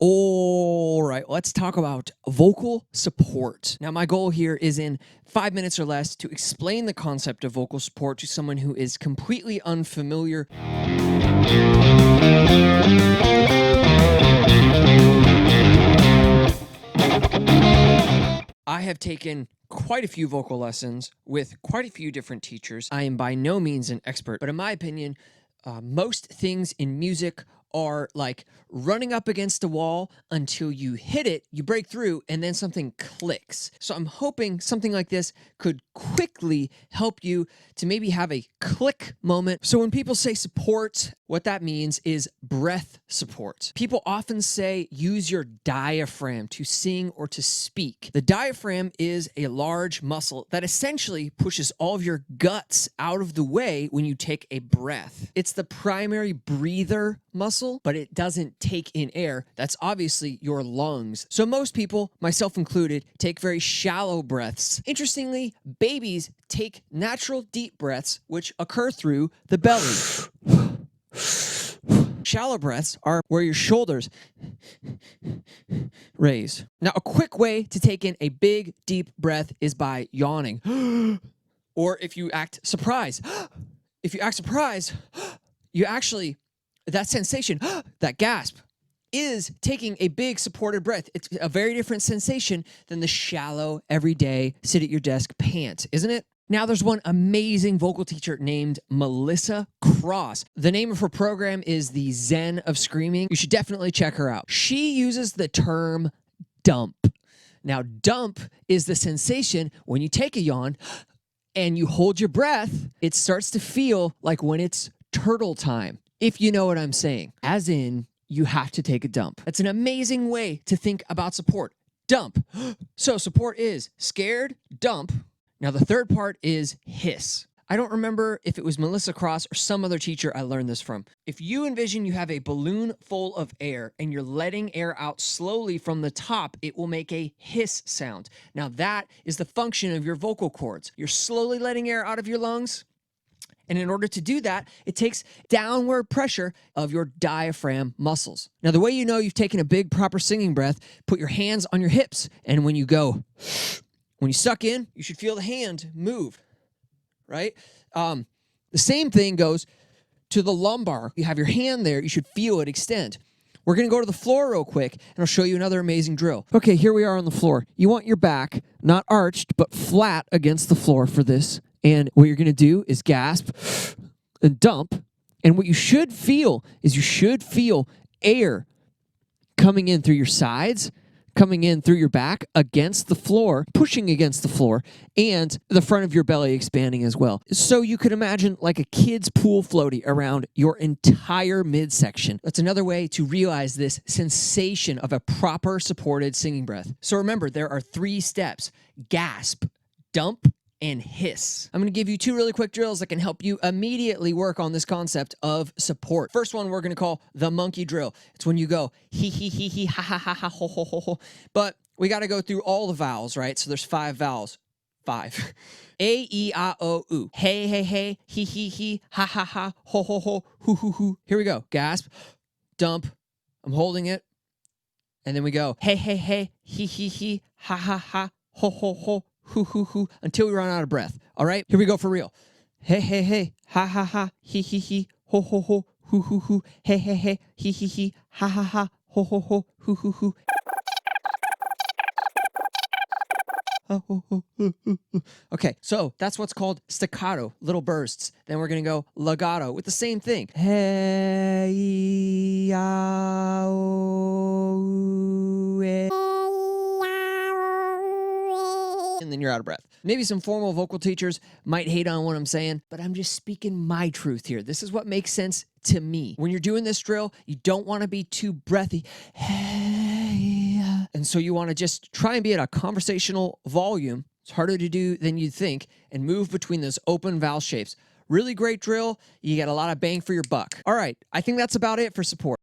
All right, let's talk about vocal support. Now, my goal here is in 5 minutes or less to explain the concept of vocal support to someone who is completely unfamiliar. I have taken quite a few vocal lessons with quite a few different teachers. I am by no means an expert, but in my opinion, most things in music are like running up against a wall until you hit it, you break through, and then something clicks. So I'm hoping something like this could quickly help you to maybe have a click moment. So when people say support, what that means is breath support. People often say use your diaphragm to sing or to speak. The diaphragm is a large muscle that essentially pushes all of your guts out of the way when you take a breath. It's the primary breather muscle, but it doesn't take in air. That's obviously your lungs. So most people, myself included, take very shallow breaths. Interestingly, babies take natural deep breaths, which occur through the belly. Shallow breaths are where your shoulders raise. Now, a quick way to take in a big, deep breath is by yawning. Or if you act surprised. If you act surprised, you actually, that sensation, that gasp, is taking a big supported breath. It's a very different sensation than the shallow, everyday, sit at your desk pant, isn't it? Now, there's one amazing vocal teacher named Melissa Cross. The name of her program is the Zen of Screaming. You should definitely check her out. She uses the term dump. Now, dump is the sensation when you take a yawn and you hold your breath, it starts to feel like when it's turtle time, if you know what I'm saying. As in, you have to take a dump. That's an amazing way to think about support. Dump. So support is scared, dump. Now the third part is hiss. I don't remember if it was Melissa Cross or some other teacher I learned this from. If you envision you have a balloon full of air and you're letting air out slowly from the top, it will make a hiss sound. Now that is the function of your vocal cords. You're slowly letting air out of your lungs. And in order to do that, it takes downward pressure of your diaphragm muscles. Now, the way you know you've taken a big, proper singing breath, put your hands on your hips. And when you go, when you suck in, you should feel the hand move, right? The same thing goes to the lumbar. You have your hand there. You should feel it extend. We're going to go to the floor real quick, and I'll show you another amazing drill. Okay, here we are on the floor. You want your back not arched, but flat against the floor for this. And what you're going to do is gasp and dump. And what you should feel is you should feel air coming in through your sides, coming in through your back against the floor, pushing against the floor, and the front of your belly expanding as well. So you could imagine like a kid's pool floaty around your entire midsection. That's another way to realize this sensation of a proper supported singing breath. So remember, there are 3 steps: gasp, dump, and hiss. I'm going to give you 2 really quick drills that can help you immediately work on this concept of support. First one we're going to call the monkey drill. It's when you go he, ha, ha, ha, ha, ho, ho, ho, ho. But we got to go through all the vowels, right? So there's 5 vowels. 5. A, E, I, O, U. Hey, hey, hey, he, ha, ha, ha, ho, ho, ho, hoo, hoo, hoo. Here we go. Gasp, dump. I'm holding it. And then we go hey, hey, hey, he, ha, ha, ha, ho, ho, ho, hoo, hoo, hoo, until we run out of breath. All right, here we go for real. Hey, hey, hey, ha, ha, ha, he, ho, ho, ho, hoo, hoo, hoo. Hey, hey, hey, he, ha, ha, ha, ho, ho, ho, hoo, hoo, hoo. Okay, so that's what's called staccato, little bursts. Then we're going to go legato with the same thing. Hey, ya, o, e. And then you're out of breath. Maybe some formal vocal teachers might hate on what I'm saying, but I'm just speaking my truth here. This is what makes sense to me. When you're doing this drill, you don't want to be too breathy. And so you want to just try and be at a conversational volume. It's harder to do than you'd think, and move between those open vowel shapes. Really great drill. You get a lot of bang for your buck. All right, I think that's about it for support.